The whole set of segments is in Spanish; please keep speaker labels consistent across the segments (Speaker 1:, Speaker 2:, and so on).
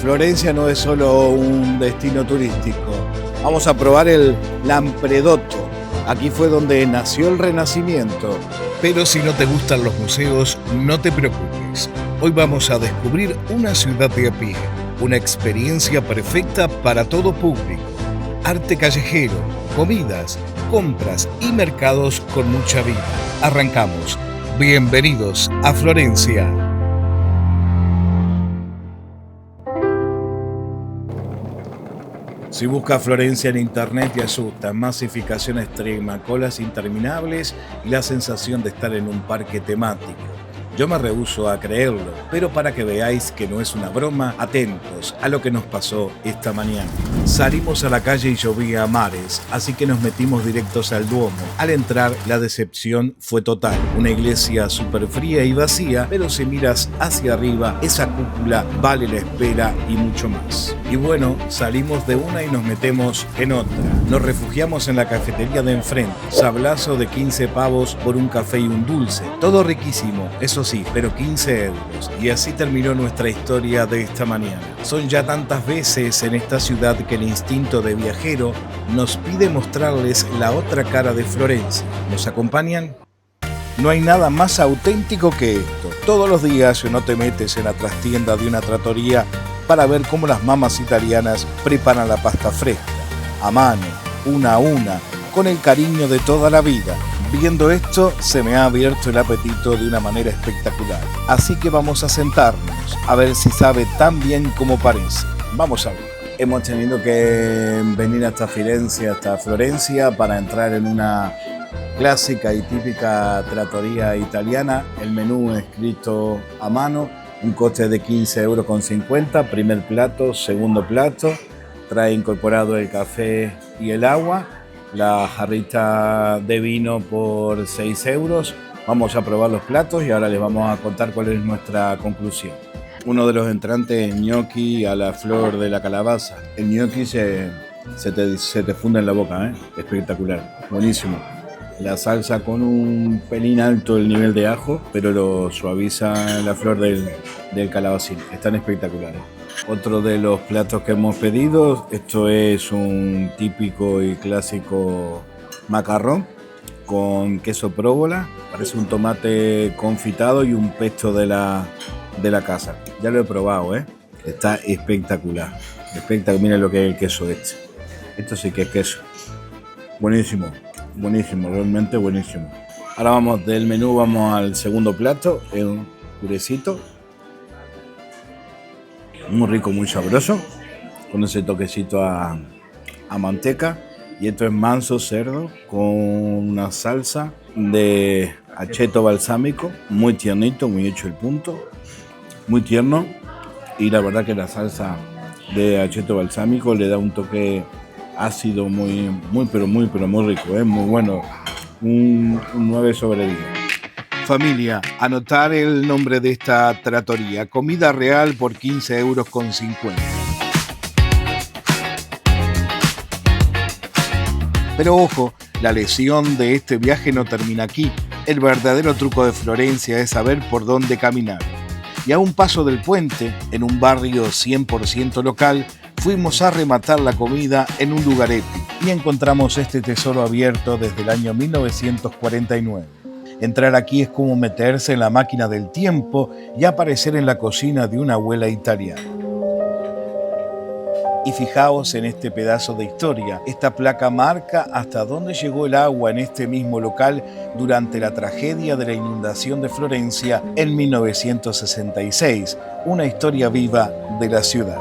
Speaker 1: Florencia no es solo un destino turístico. Vamos a probar el Lampredotto. Aquí fue donde nació el Renacimiento.
Speaker 2: Pero si no te gustan los museos, no te preocupes. Hoy vamos a descubrir una ciudad de a pie, una experiencia perfecta para todo público. Arte callejero, comidas, compras y mercados con mucha vida. Arrancamos. Bienvenidos a Florencia.
Speaker 1: Si buscas Florencia en internet te asusta, masificación extrema, colas interminables y la sensación de estar en un parque temático. Yo me rehúso a creerlo, pero para que veáis que no es una broma, atentos a lo que nos pasó esta mañana. Salimos a la calle y llovía a mares, así que nos metimos directos al Duomo. Al entrar, la decepción fue total. Una iglesia súper fría y vacía, pero si miras hacia arriba, esa cúpula vale la espera y mucho más. Y bueno, salimos de una y nos metemos en otra. Nos refugiamos en la cafetería de enfrente. Sablazo de 15 pavos por un café y un dulce. Todo riquísimo, eso sí, pero 15 euros. Y así terminó nuestra historia de esta mañana. Son ya tantas veces en esta ciudad que el instinto de viajero nos pide mostrarles la otra cara de Florencia. ¿Nos acompañan? No hay nada más auténtico que esto. Todos los días no te metes en la trastienda de una trattoria para ver cómo las mamas italianas preparan la pasta fresca, a mano, una a una, con el cariño de toda la vida. Viendo esto, se me ha abierto el apetito de una manera espectacular. Así que vamos a sentarnos, a ver si sabe tan bien como parece. Vamos a ver. Hemos tenido que venir hasta Firenze, hasta Florencia, para entrar en una clásica y típica trattoria italiana. El menú escrito a mano, un coste de 15,50 €, primer plato, segundo plato. Trae incorporado el café y el agua. La jarrita de vino por 6 €. Vamos a probar los platos y ahora les vamos a contar cuál es nuestra conclusión. Uno de los entrantes es gnocchi a la flor de la calabaza. El gnocchi se te funde en la boca, espectacular, buenísimo. La salsa con un pelín alto el nivel de ajo, pero lo suaviza la flor del calabacín. Están espectaculares. Otro de los platos que hemos pedido, esto es un típico y clásico macarrón con queso próvola, parece un tomate confitado y un pesto de la casa. Ya lo he probado, está espectacular. Miren lo que es el queso este. Esto sí que es queso. Buenísimo, realmente buenísimo. Ahora vamos del menú, vamos al segundo plato, es un purecito. Muy rico, muy sabroso, con ese toquecito a manteca. Y esto es manso cerdo con una salsa de acheto balsámico, muy tiernito, muy hecho el punto, muy tierno. Y la verdad que la salsa de acheto balsámico le da un toque ácido muy rico, muy bueno. Un 9 sobre 10. Familia, anotar el nombre de esta trattoria. Comida real por 15,50 €. Pero ojo, la lección de este viaje no termina aquí. El verdadero truco de Florencia es saber por dónde caminar. Y a un paso del puente, en un barrio 100% local, fuimos a rematar la comida en un lugar épico y encontramos este tesoro abierto desde el año 1949. Entrar aquí es como meterse en la máquina del tiempo y aparecer en la cocina de una abuela italiana. Y fijaos en este pedazo de historia. Esta placa marca hasta dónde llegó el agua en este mismo local durante la tragedia de la inundación de Florencia en 1966. Una historia viva de la ciudad.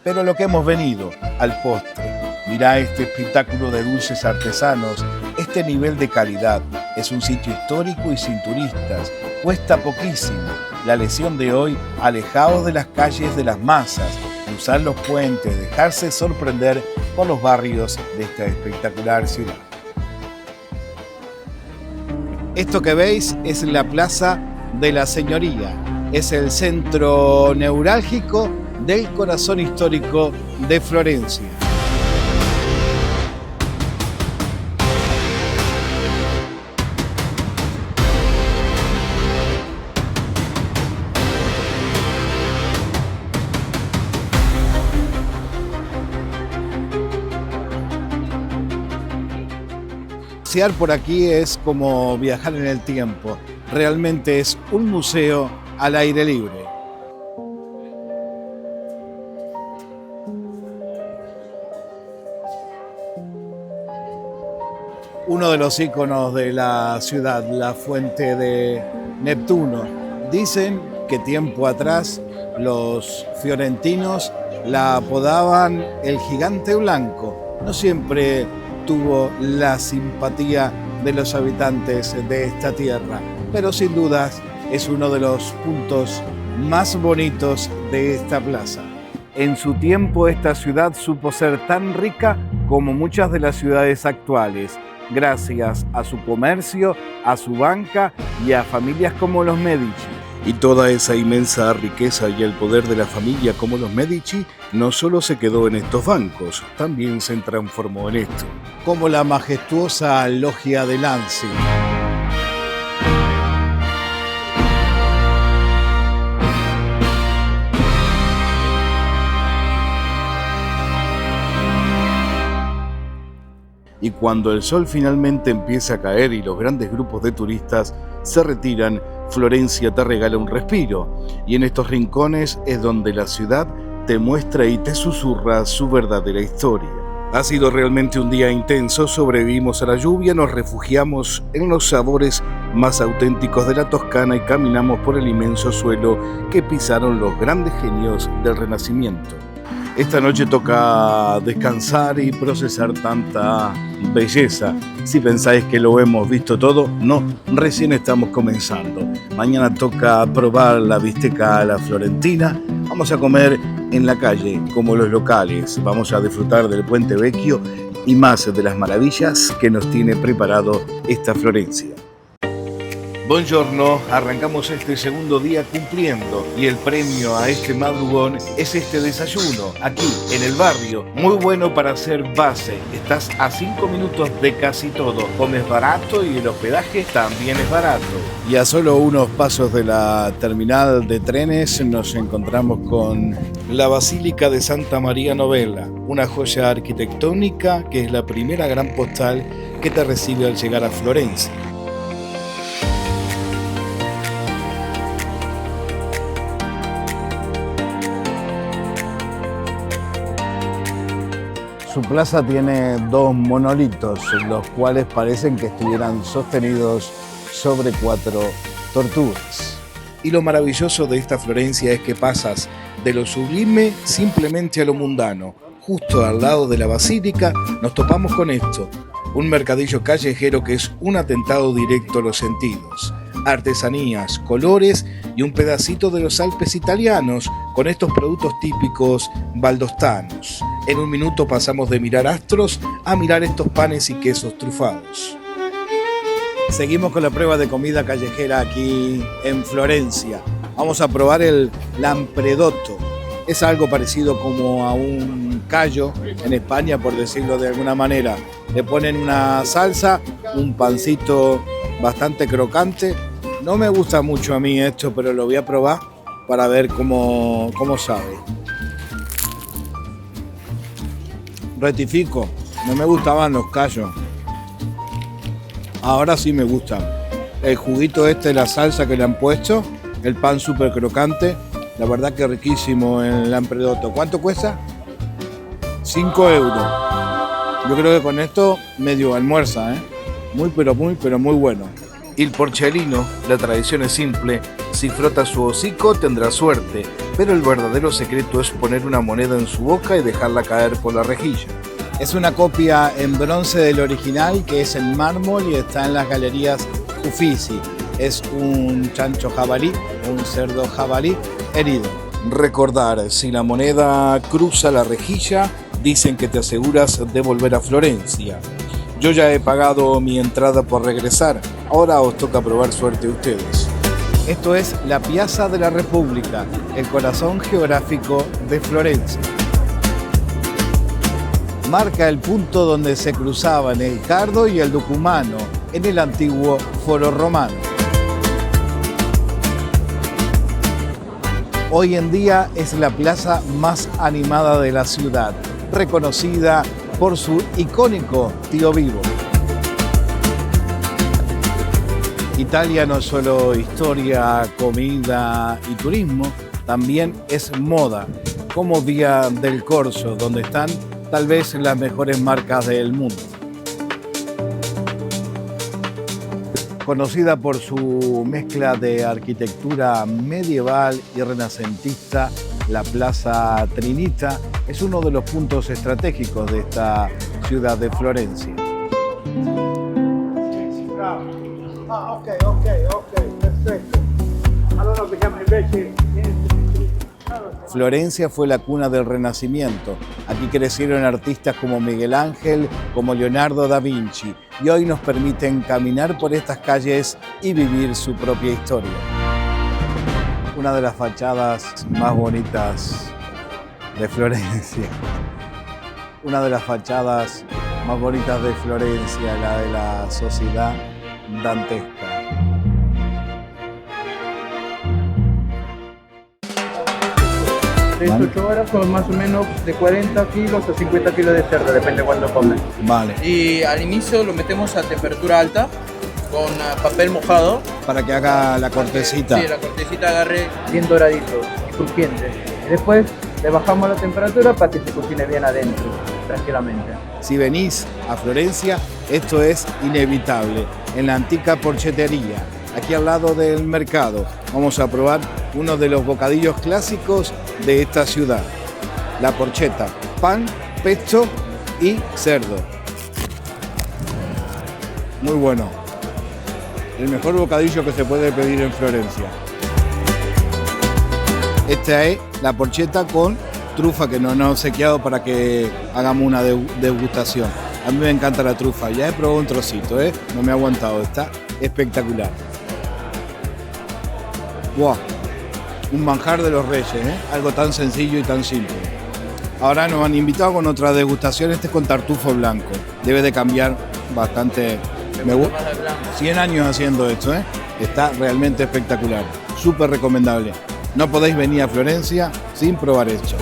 Speaker 1: Pero lo que hemos venido, al postre. Mirá este espectáculo de dulces artesanos, este nivel de calidad. Es un sitio histórico y sin turistas. Cuesta poquísimo. La lección de hoy, alejaos de las calles de las masas, cruzar los puentes, dejarse sorprender por los barrios de esta espectacular ciudad. Esto que veis es la Plaza de la Señoría. Es el centro neurálgico del corazón histórico de Florencia. Pasear por aquí es como viajar en el tiempo. Realmente es un museo al aire libre. Uno de los íconos de la ciudad, la fuente de Neptuno. Dicen que tiempo atrás los fiorentinos la apodaban el gigante blanco. No siempre tuvo la simpatía de los habitantes de esta tierra, pero sin dudas es uno de los puntos más bonitos de esta plaza. En su tiempo esta ciudad supo ser tan rica como muchas de las ciudades actuales, gracias a su comercio, a su banca y a familias como los Medici. Y toda esa inmensa riqueza y el poder de la familia como los Medici no solo se quedó en estos bancos, también se transformó en esto. Como la majestuosa Loggia de Lanzi. Y cuando el sol finalmente empieza a caer y los grandes grupos de turistas se retiran, Florencia te regala un respiro. Y en estos rincones es donde la ciudad te muestra y te susurra su verdadera historia. Ha sido realmente un día intenso, sobrevivimos a la lluvia, nos refugiamos en los sabores más auténticos de la Toscana y caminamos por el inmenso suelo que pisaron los grandes genios del Renacimiento. Esta noche toca descansar y procesar tanta belleza. Si pensáis que lo hemos visto todo, no, recién estamos comenzando. Mañana toca probar la bisteca a la florentina. Vamos a comer en la calle, como los locales. Vamos a disfrutar del Puente Vecchio y más de las maravillas que nos tiene preparado esta Florencia. Buongiorno, arrancamos este segundo día cumpliendo y el premio a este madrugón es este desayuno, aquí en el barrio, muy bueno para hacer base, estás a 5 minutos de casi todo, comes barato y el hospedaje también es barato. Y a solo unos pasos de la terminal de trenes nos encontramos con la Basílica de Santa María Novella, una joya arquitectónica que es la primera gran postal que te recibe al llegar a Florencia. Su plaza tiene dos monolitos, los cuales parecen que estuvieran sostenidos sobre 4 tortugas. Y lo maravilloso de esta Florencia es que pasas de lo sublime simplemente a lo mundano. Justo al lado de la basílica nos topamos con esto, un mercadillo callejero que es un atentado directo a los sentidos. Artesanías, colores y un pedacito de los Alpes italianos con estos productos típicos valdostanos. En un minuto pasamos de mirar astros a mirar estos panes y quesos trufados. Seguimos con la prueba de comida callejera aquí en Florencia. Vamos a probar el lampredotto. Es algo parecido como a un callo en España, por decirlo de alguna manera. Le ponen una salsa, un pancito bastante crocante. No me gusta mucho a mí esto, pero lo voy a probar para ver cómo sabe. Rectifico, no me gustaban los callos. Ahora sí me gustan. El juguito este, la salsa que le han puesto, el pan súper crocante, la verdad que riquísimo el lampredotto. ¿Cuánto cuesta? 5 euros. Yo creo que con esto medio almuerza, ¿eh? Muy bueno. Il porcellino, la tradición es simple, si frota su hocico tendrá suerte, pero el verdadero secreto es poner una moneda en su boca y dejarla caer por la rejilla. Es una copia en bronce del original que es en mármol y está en las galerías Uffizi. Es un chancho jabalí, un cerdo jabalí herido. Recordar, si la moneda cruza la rejilla, dicen que te aseguras de volver a Florencia. Yo ya he pagado mi entrada por regresar, ahora os toca probar suerte a ustedes. Esto es la Piazza de la República, el corazón geográfico de Florencia. Marca el punto donde se cruzaban el Cardo y el Tucumano en el antiguo Foro Romano. Hoy en día es la plaza más animada de la ciudad, reconocida por su icónico Tío Vivo. Italia no es solo historia, comida y turismo, también es moda, como Via del Corso, donde están tal vez las mejores marcas del mundo. Conocida por su mezcla de arquitectura medieval y renacentista, la Plaza Trinita es uno de los puntos estratégicos de esta ciudad de Florencia.
Speaker 3: Perfetto. Allora becchiamo invece.
Speaker 1: Florencia fue la cuna del Renacimiento. Aquí crecieron artistas como Miguel Ángel, como Leonardo da Vinci, y hoy nos permiten caminar por estas calles y vivir su propia historia. Una de las fachadas más bonitas de Florencia. Una de las fachadas más bonitas de Florencia, la de la sociedad dantesca.
Speaker 3: 8 horas son más o menos de 40 kilos a 50 kilos de cerdo, depende cuándo comen.
Speaker 1: Vale.
Speaker 4: Y al inicio lo metemos a temperatura alta con papel mojado.
Speaker 1: Para que haga la cortecita.
Speaker 4: Sí, la cortecita agarre.
Speaker 3: Bien doradito y crujiente. Y después le bajamos la temperatura para que se cocine bien adentro, tranquilamente.
Speaker 1: Si venís a Florencia, esto es inevitable. En la antica porchetería, aquí al lado del mercado, vamos a probar uno de los bocadillos clásicos de esta ciudad. La porchetta, pan, pesto y cerdo. Muy bueno. El mejor bocadillo que se puede pedir en Florencia. Esta es la porchetta con trufa que no he sequeado para que hagamos una degustación. A mí me encanta la trufa, ya he probado un trocito, no me ha aguantado, está espectacular. ¡Wow! Un manjar de los reyes, algo tan sencillo y tan simple. Ahora nos han invitado con otra degustación, este es con tartufo blanco. Debe de cambiar bastante. Me gusta. 100 años haciendo esto, está realmente espectacular, súper recomendable. No podéis venir a Florencia sin probar esto.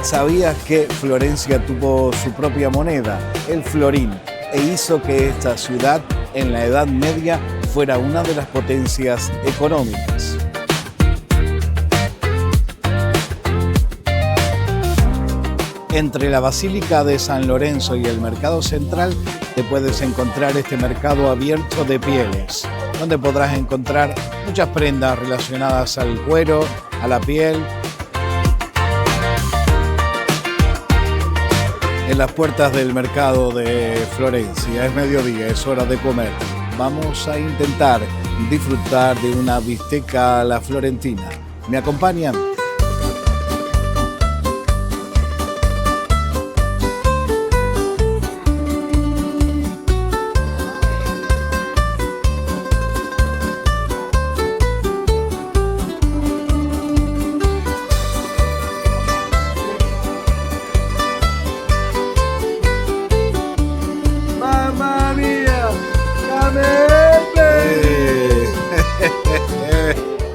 Speaker 1: ¿Sabías que Florencia tuvo su propia moneda, el florín, e hizo que esta ciudad en la Edad Media fuera una de las potencias económicas? Entre la Basílica de San Lorenzo y el Mercado Central te puedes encontrar este mercado abierto de pieles, donde podrás encontrar muchas prendas relacionadas al cuero, a la piel. En las puertas del mercado de Florencia, es mediodía, es hora de comer. Vamos a intentar disfrutar de una bisteca a la florentina. ¿Me acompañan?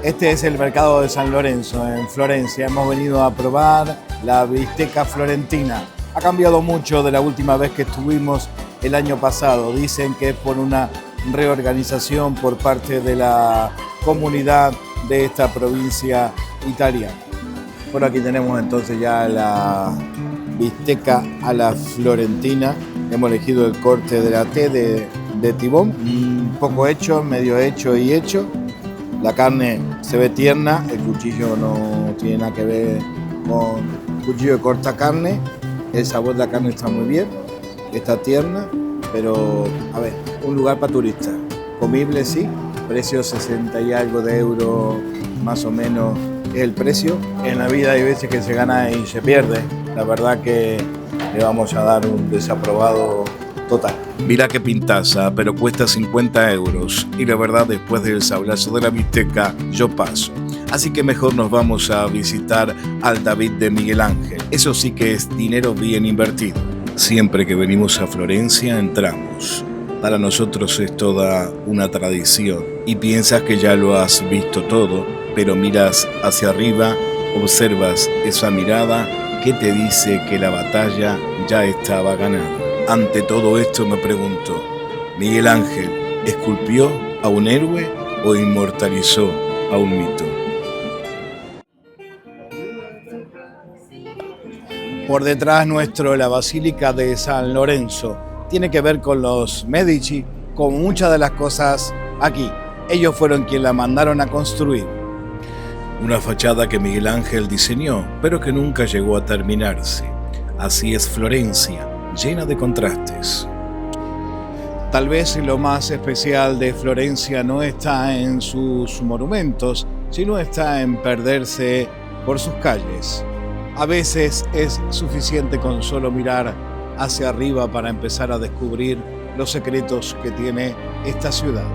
Speaker 1: Este es el mercado de San Lorenzo en Florencia. Hemos venido a probar la bisteca florentina. Ha cambiado mucho de la última vez que estuvimos el año pasado. Dicen que es por una reorganización por parte de la comunidad de esta provincia italiana. Por aquí tenemos entonces ya la bisteca a la florentina. Hemos elegido el corte de la T de tibón, un poco hecho, medio hecho y hecho. La carne se ve tierna, el cuchillo no tiene nada que ver con cuchillo de corta carne. El sabor de la carne está muy bien, está tierna, pero a ver, un lugar para turistas. Comible sí, precio 60 y algo de euros más o menos es el precio. En la vida hay veces que se gana y se pierde. La verdad que le vamos a dar un desaprobado total. Mira qué pintaza, pero cuesta 50 euros. Y la verdad, después del sablazo de la bisteca, yo paso. Así que mejor nos vamos a visitar al David de Miguel Ángel. Eso sí que es dinero bien invertido. Siempre que venimos a Florencia, entramos. Para nosotros es toda una tradición. Y piensas que ya lo has visto todo, pero miras hacia arriba, observas esa mirada que te dice que la batalla ya estaba ganada. Ante todo esto me pregunto, Miguel Ángel, ¿Esculpió a un héroe o inmortalizó a un mito? Por detrás nuestro, la Basílica de San Lorenzo. Tiene que ver con los Medici, con muchas de las cosas aquí. Ellos fueron quienes la mandaron a construir. Una fachada que Miguel Ángel diseñó, pero que nunca llegó a terminarse. Así es Florencia, llena de contrastes. Tal vez lo más especial de Florencia no está en sus monumentos, sino está en perderse por sus calles. A veces es suficiente con solo mirar hacia arriba para empezar a descubrir los secretos que tiene esta ciudad.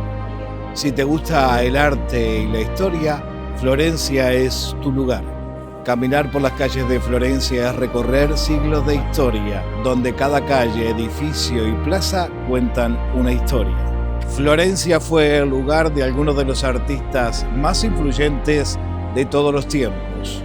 Speaker 1: Si te gusta el arte y la historia, Florencia es tu lugar. Caminar por las calles de Florencia es recorrer siglos de historia, donde cada calle, edificio y plaza cuentan una historia. Florencia fue el lugar de algunos de los artistas más influyentes de todos los tiempos.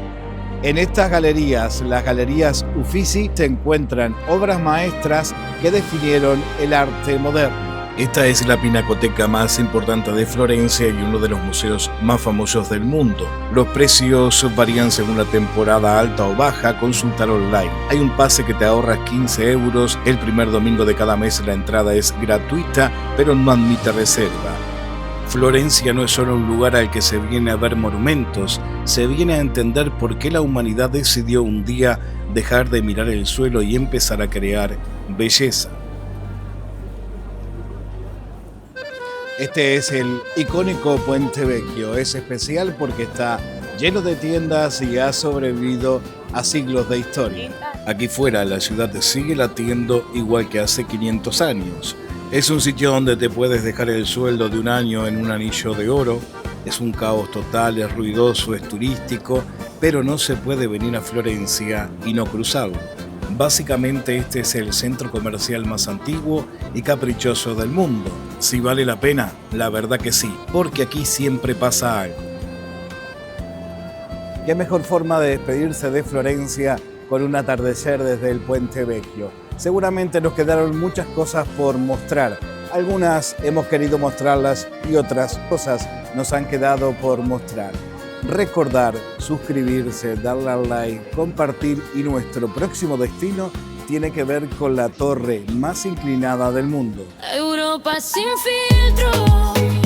Speaker 1: En estas galerías, las galerías Uffizi, se encuentran obras maestras que definieron el arte moderno. Esta es la pinacoteca más importante de Florencia y uno de los museos más famosos del mundo. Los precios varían según la temporada alta o baja, consultar online. Hay un pase que te ahorras 15 euros, el primer domingo de cada mes la entrada es gratuita, pero no admite reserva. Florencia no es solo un lugar al que se viene a ver monumentos, se viene a entender por qué la humanidad decidió un día dejar de mirar el suelo y empezar a crear belleza. Este es el icónico Puente Vecchio. Es especial porque está lleno de tiendas y ha sobrevivido a siglos de historia. Aquí fuera la ciudad sigue latiendo igual que hace 500 años. Es un sitio donde te puedes dejar el sueldo de un año en un anillo de oro. Es un caos total, es ruidoso, es turístico, pero no se puede venir a Florencia y no cruzarlo. Básicamente este es el centro comercial más antiguo y caprichoso del mundo. Si vale la pena, la verdad que sí, porque aquí siempre pasa algo. ¿Qué mejor forma de despedirse de Florencia con un atardecer desde el Puente Vecchio? Seguramente nos quedaron muchas cosas por mostrar. Algunas hemos querido mostrarlas y otras cosas nos han quedado por mostrar. Recordar, suscribirse, darle al like, compartir y nuestro próximo destino tiene que ver con la torre más inclinada del mundo.
Speaker 5: Europa sin filtro.